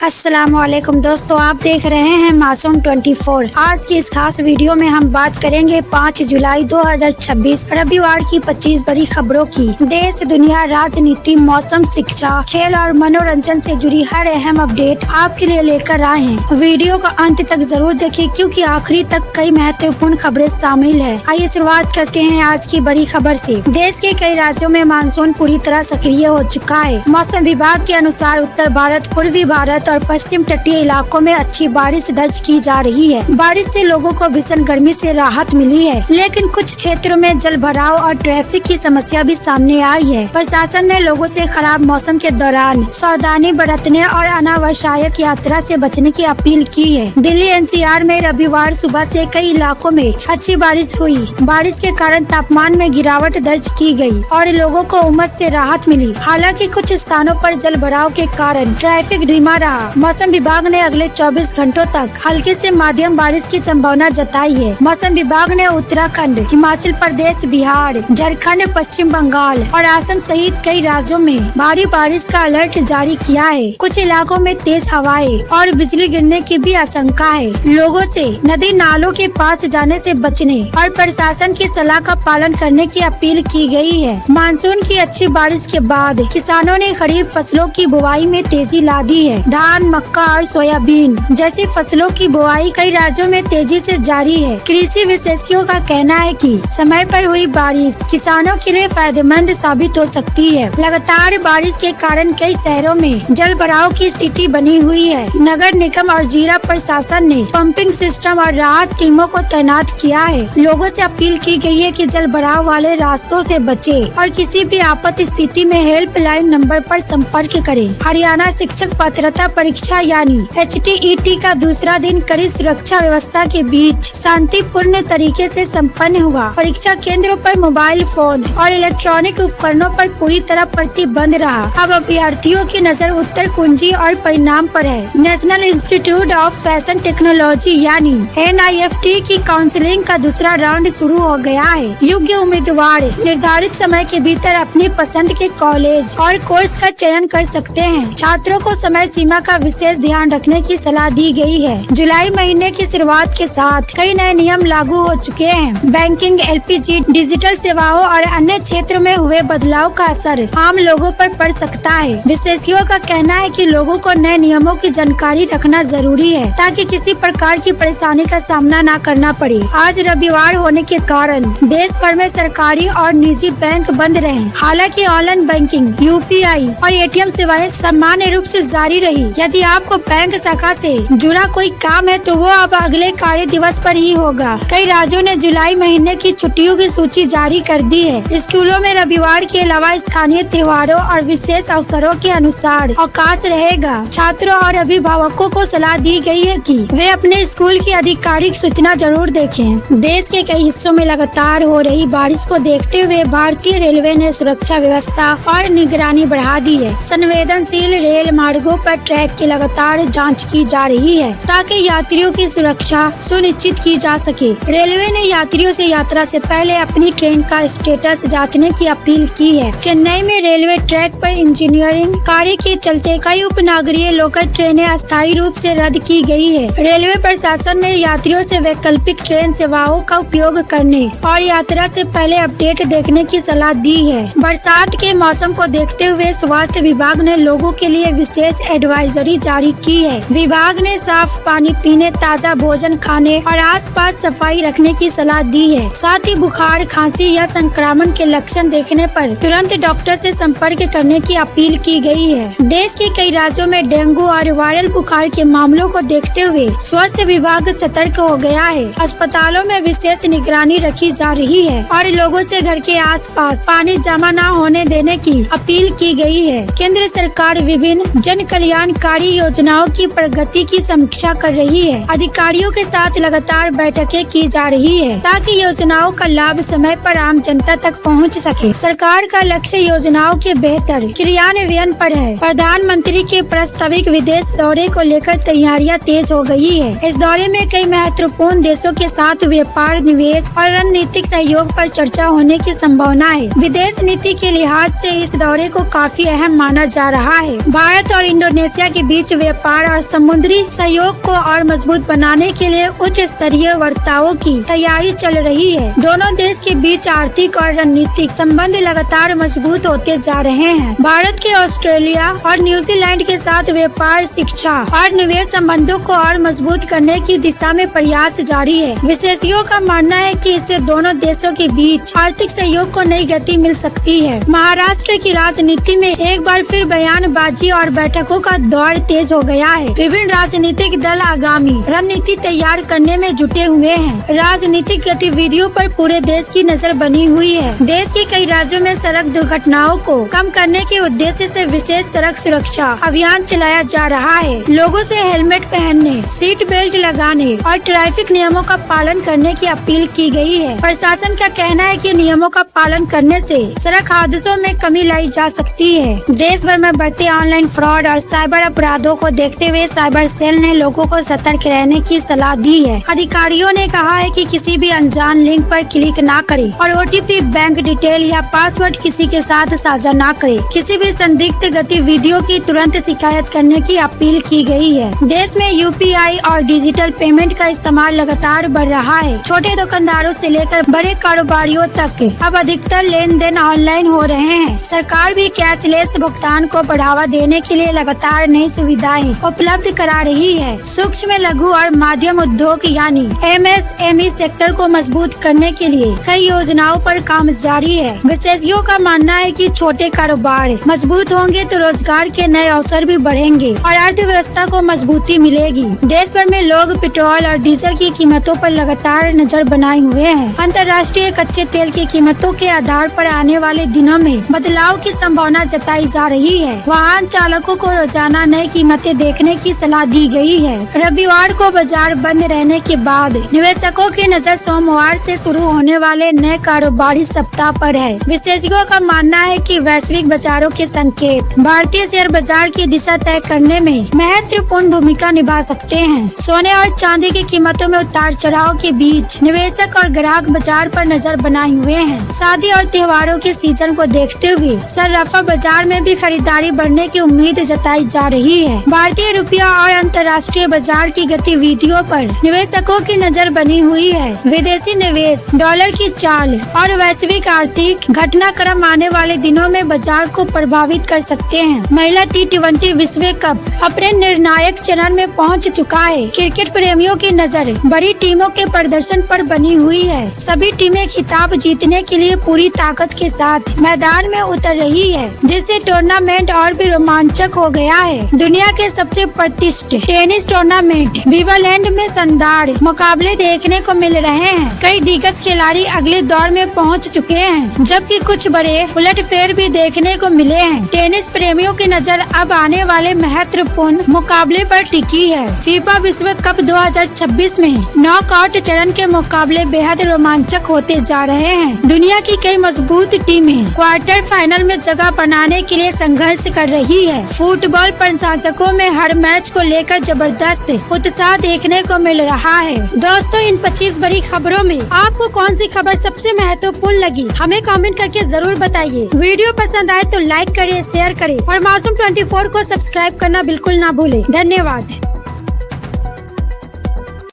अस्सलामुअलैकुम दोस्तों, आप देख रहे हैं मासूम 24। आज की इस खास वीडियो में हम बात करेंगे 5 जुलाई 2026 रविवार की 25 बड़ी खबरों की। देश, दुनिया, राजनीति, मौसम, शिक्षा, खेल और मनोरंजन से जुड़ी हर अहम अपडेट आपके लिए लेकर आए हैं। वीडियो को अंत तक जरूर देखें क्योंकि आखिरी तक कई महत्वपूर्ण खबरें शामिल है। आइए शुरुआत करते हैं आज की बड़ी खबर से। देश के कई राज्यों में मानसून पूरी तरह सक्रिय हो चुका है। मौसम विभाग के अनुसार उत्तर भारत, पूर्वी भारत और पश्चिम तटीय इलाकों में अच्छी बारिश दर्ज की जा रही है। बारिश से लोगों को भीषण गर्मी से राहत मिली है, लेकिन कुछ क्षेत्रों में जल भराव और ट्रैफिक की समस्या भी सामने आई है। प्रशासन ने लोगों से खराब मौसम के दौरान सावधानी बरतने और अनावश्यक यात्रा से बचने की अपील की है। दिल्ली एनसीआर में रविवार सुबह से कई इलाकों में अच्छी बारिश हुई। बारिश के कारण तापमान में गिरावट दर्ज की गई और लोगों को उमस से राहत मिली। हालांकि कुछ स्थानों पर जल भराव के कारण ट्रैफिक धीमा रहा। मौसम विभाग ने अगले 24 घंटों तक हल्की से मध्यम बारिश की संभावना जताई है। मौसम विभाग ने उत्तराखंड, हिमाचल प्रदेश, बिहार, झारखंड, पश्चिम बंगाल और असम सहित कई राज्यों में भारी बारिश का अलर्ट जारी किया है। कुछ इलाकों में तेज हवाएं और बिजली गिरने की भी आशंका है। लोगों से नदी नालों के पास जाने से बचने और प्रशासन की सलाह का पालन करने की अपील की गई है। मानसून की अच्छी बारिश के बाद किसानों ने खरीफ फसलों की बुवाई में तेजी ला दी है। धान, मक्का और सोयाबीन जैसी फसलों की बुआई कई राज्यों में तेजी से जारी है। कृषि विशेषज्ञों का कहना है कि समय पर हुई बारिश किसानों के लिए फायदेमंद साबित हो सकती है। लगातार बारिश के कारण कई शहरों में जल भराव की स्थिति बनी हुई है। नगर निगम और जिला प्रशासन ने पंपिंग सिस्टम और राहत टीमों को तैनात किया है। लोगों से अपील की गई है कि जल भराव वाले रास्तों से बचे और किसी भी आपात स्थिति में हेल्पलाइन नंबर पर संपर्क करें। हरियाणा शिक्षक पात्रता परीक्षा यानी HTET का दूसरा दिन कड़ी सुरक्षा व्यवस्था के बीच शांतिपूर्ण तरीके से संपन्न हुआ। परीक्षा केंद्रों पर मोबाइल फोन और इलेक्ट्रॉनिक उपकरणों पर पूरी तरह प्रतिबंध रहा। अब अभ्यर्थियों की नजर उत्तर कुंजी और परिणाम पर है। National institute of fashion technology यानी NIFT की काउंसलिंग का दूसरा राउंड शुरू हो गया है। योग्य उम्मीदवार निर्धारित समय के भीतर अपनी पसंद के कॉलेज और कोर्स का चयन कर सकते हैं। छात्रों को समय सीमा का विशेष ध्यान रखने की सलाह दी गई है। जुलाई महीने की शुरुआत के साथ कई नए नियम लागू हो चुके हैं। बैंकिंग, LPG, डिजिटल सेवाओं और अन्य क्षेत्रों में हुए बदलाव का असर आम लोगों पर पड़ सकता है। विशेषज्ञों का कहना है कि लोगों को नए नियमों की जानकारी रखना जरूरी है ताकि किसी प्रकार की परेशानी का सामना न करना पड़े। आज रविवार होने के कारण देश भर में सरकारी और निजी बैंक बंद रहे। हालांकि ऑनलाइन बैंकिंग, UPI और ATM सेवाएं सामान्य रूप से जारी रही। यदि आपको बैंक शाखा से जुड़ा कोई काम है तो वो अब अगले कार्य दिवस पर ही होगा। कई राज्यों ने जुलाई महीने की छुट्टियों की सूची जारी कर दी है। स्कूलों में रविवार के अलावा स्थानीय त्योहारों और विशेष अवसरों के अनुसार अवकाश रहेगा। छात्रों और अभिभावकों को सलाह दी गई है कि वे अपने स्कूल की आधिकारिक सूचना जरूर देखें। देश के कई हिस्सों में लगातार हो रही बारिश को देखते हुए भारतीय रेलवे ने सुरक्षा व्यवस्था और निगरानी बढ़ा दी है। संवेदनशील रेल मार्गों पर ट्रैक की लगातार जांच की जा रही है ताकि यात्रियों की सुरक्षा सुनिश्चित की जा सके। रेलवे ने यात्रियों से यात्रा से पहले अपनी ट्रेन का स्टेटस जांचने की अपील की है। चेन्नई में रेलवे ट्रैक पर इंजीनियरिंग कार्य के चलते कई उपनगरीय लोकल ट्रेनें अस्थायी रूप से रद्द की गई है। रेलवे प्रशासन ने यात्रियों से वैकल्पिक ट्रेन सेवाओं का उपयोग करने और यात्रा से पहले अपडेट देखने की सलाह दी है। बरसात के मौसम को देखते हुए स्वास्थ्य विभाग ने लोगों के लिए विशेष एडवाइजरी जारी की है। विभाग ने साफ पानी पीने, ताज़ा भोजन खाने और आसपास सफाई रखने की सलाह दी है। साथ ही बुखार, खांसी या संक्रमण के लक्षण देखने पर तुरंत डॉक्टर से संपर्क करने की अपील की गई है। देश के कई राज्यों में डेंगू और वायरल बुखार के मामलों को देखते हुए स्वास्थ्य विभाग सतर्क हो गया है। अस्पतालों में विशेष निगरानी रखी जा रही है और लोगों से घर के आसपास पानी जमा न होने देने की अपील की गई है। केंद्र सरकार विभिन्न जन कल्याणकारी योजनाओं की प्रगति की समीक्षा कर रही है। अधिकारियों के साथ लगातार बैठकें की जा रही है ताकि योजनाओं का लाभ समय पर आम जनता तक पहुंच सके। सरकार का लक्ष्य योजनाओं के बेहतर क्रियान्वयन पर है। प्रधानमंत्री के प्रस्तावित विदेश दौरे को लेकर तैयारियां तेज हो गई है। इस दौरे में कई महत्वपूर्ण देशों के साथ व्यापार, निवेश और रणनीतिक सहयोग पर चर्चा होने की संभावना है। विदेश नीति के लिहाज से इस दौरे को काफी अहम माना जा रहा है। भारत और इंडोनेशिया के बीच व्यापार और समुद्री सहयोग को और मजबूत बनाने के लिए उच्च स्तरीय वार्ताओं की तैयारी चल रही है। दोनों देश के बीच आर्थिक और रणनीतिक संबंध लगातार मजबूत होते जा रहे हैं। भारत के ऑस्ट्रेलिया और न्यूजीलैंड के साथ व्यापार, शिक्षा और निवेश संबंधों को और मजबूत करने की दिशा में प्रयास जारी है। विशेषज्ञों का मानना है कि इससे दोनों देशों के बीच आर्थिक सहयोग को नई गति मिल सकती है। महाराष्ट्र की राजनीति में एक बार फिर बयानबाजी और बैठकों का दौर तेज हो गया है। विभिन्न राजनीतिक दल आगामी रणनीति तैयार करने में जुटे हुए हैं। राजनीतिक गतिविधियों पर पूरे देश की नजर बनी हुई है। देश के कई राज्यों में सड़क दुर्घटनाओं को कम करने के उद्देश्य से विशेष सड़क सुरक्षा अभियान चलाया जा रहा है। लोगों से हेलमेट पहनने, सीट बेल्ट लगाने और ट्रैफिक नियमों का पालन करने की अपील की गई है। प्रशासन का कहना है कि नियमों का पालन करने से सड़क हादसों में कमी लाई जा सकती है। देश भर में बढ़ते ऑनलाइन फ्रॉड और साइबर अपराधों को देखते हुए साइबर सेल ने लोगों को सतर्क रहने की सलाह दी है। अधिकारियों ने कहा है कि किसी भी अनजान लिंक पर क्लिक न करें और OTP, बैंक डिटेल या पासवर्ड किसी के साथ साझा न करें। किसी भी संदिग्ध गतिविधियों की तुरंत शिकायत करने की अपील की गई है। देश में UPI और डिजिटल पेमेंट का इस्तेमाल लगातार बढ़ रहा है। छोटे दुकानदारों से लेकर बड़े कारोबारियों तक अब अधिकतर लेन देन ऑनलाइन हो रहे हैं। सरकार भी कैशलेस भुगतान को बढ़ावा देने के लिए लगातार नई सुविधाएं उपलब्ध करा रही है। सूक्ष्म, लघु और मध्यम उद्योग यानी MSME सेक्टर को मजबूत करने के लिए कई योजनाओं पर काम जारी है। विशेषज्ञों का मानना है कि छोटे कारोबार मजबूत होंगे तो रोजगार के नए अवसर भी बढ़ेंगे और अर्थव्यवस्था को मजबूती मिलेगी। देश भर में लोग पेट्रोल और डीजल की कीमतों पर लगातार नजर बनाए हुए हैं। अंतर्राष्ट्रीय कच्चे तेल की कीमतों के आधार पर आने वाले दिनों में बदलाव की संभावना जताई जा रही है। वाहन चालकों को रोजाना नई कीमतें देखने की सलाह दी गई है। रविवार को बाजार बंद रहने के बाद निवेशकों की नजर सोमवार से शुरू होने वाले नए कारोबारी सप्ताह पर है। विशेषज्ञों का मानना है कि वैश्विक बाजारों के संकेत भारतीय शेयर बाजार की दिशा तय करने में महत्वपूर्ण भूमिका निभा सकते हैं। सोने और चांदी की कीमतों में उतार चढ़ाव के बीच निवेशक और ग्राहक बाजार पर नजर बनाए हुए हैं। शादी और त्योहारों के सीजन को देखते हुए सर्राफा बाजार में भी खरीदारी बढ़ने की उम्मीद जताई जा रही है। भारतीय रुपया और अंतर्राष्ट्रीय बाजार की गतिविधियों पर निवेशकों की नजर बनी हुई है। विदेशी निवेश, डॉलर की चाल और वैश्विक आर्थिक घटनाक्रम आने वाले दिनों में बाजार को प्रभावित कर सकते हैं। महिला T20 विश्व कप अपने निर्णायक चरण में पहुंच चुका है। क्रिकेट प्रेमियों की नजर बड़ी टीमों के प्रदर्शन पर बनी हुई है। सभी टीमें खिताब जीतने के लिए पूरी ताकत के साथ मैदान में उतर रही है, जिससे टूर्नामेंट और भी रोमांचक हो गया है। दुनिया के सबसे प्रतिष्ठित टेनिस टूर्नामेंट विंबलडन में शानदार मुकाबले देखने को मिल रहे हैं। कई दिग्गज खिलाड़ी अगले दौर में पहुंच चुके हैं, जबकि कुछ बड़े उलटफेर भी देखने को मिले हैं। टेनिस प्रेमियों की नजर अब आने वाले महत्वपूर्ण मुकाबले पर टिकी है। फीफा विश्व कप 2026 में नॉकआउट चरण के मुकाबले बेहद रोमांचक होते जा रहे हैं। दुनिया की कई मजबूत टीमें क्वार्टर फाइनल में जगह बनाने के लिए संघर्ष कर रही है। फुटबॉल प्रशंसकों में हर मैच को लेकर जबरदस्त उत्साह देखने को मिल रहा है। दोस्तों, इन 25 बड़ी खबरों में आपको कौन सी खबर सबसे महत्वपूर्ण लगी, हमें कमेंट करके जरूर बताइए। वीडियो पसंद आए तो लाइक करें, शेयर करें और मासूम 24 को सब्सक्राइब करना बिल्कुल ना भूलें। धन्यवाद।